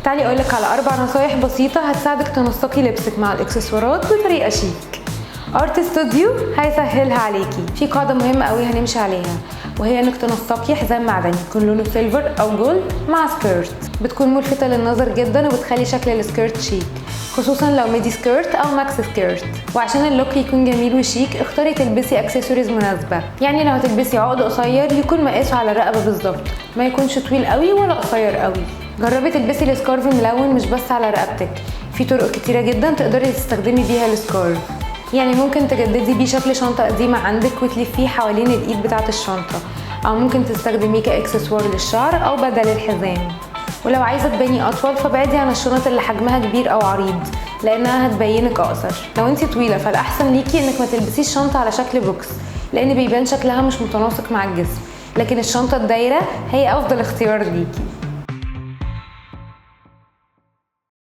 تعالي اقولك على 4 نصايح بسيطة هتساعدك تنسقي لبسك مع الاكسسوارات بطريقة شيك. ارت ستوديو هيسهلها عليكي. في قاعدة مهمة قوي هنمشي عليها، وهي انك تنسقي حزام معدني يكون لونه سيلفر او جولد مع سكيرت، بتكون ملفتة للنظر جدا وبتخلي شكل السكيرت شيك، خصوصا لو ميدي سكيرت او ماكس سكيرت. وعشان اللوك يكون جميل وشيك اختاري تلبسي اكسسوارز مناسبة، يعني لو هتلبسي عقد قصير يكون مقاسه على الرقبة بالظبط، ما يكونش طويل قوي ولا قصير قوي. جربي تلبسي السكارف ملون مش بس على رقبتك، في طرق كتيرة جدا تقدري تستخدمي بيها السكارف. يعني ممكن تجددي بيه شكل شنطة قديمة عندك وتلفيه حوالين الايد بتاعة الشنطة، او ممكن تستخدميه كاكسسوار للشعر او بدل الحزام. ولو عايزة تبيني اطول فابعدي عن الشنط اللي حجمها كبير او عريض، لانها هتبينك اقصر. لو انتي طويلة فالاحسن ليكي انك ما تلبسيش شنطة على شكل بوكس، لان بيبان شكلها مش متناسق مع الجسم، لكن الشنطة الدايرة هي افضل اختيار ليكي.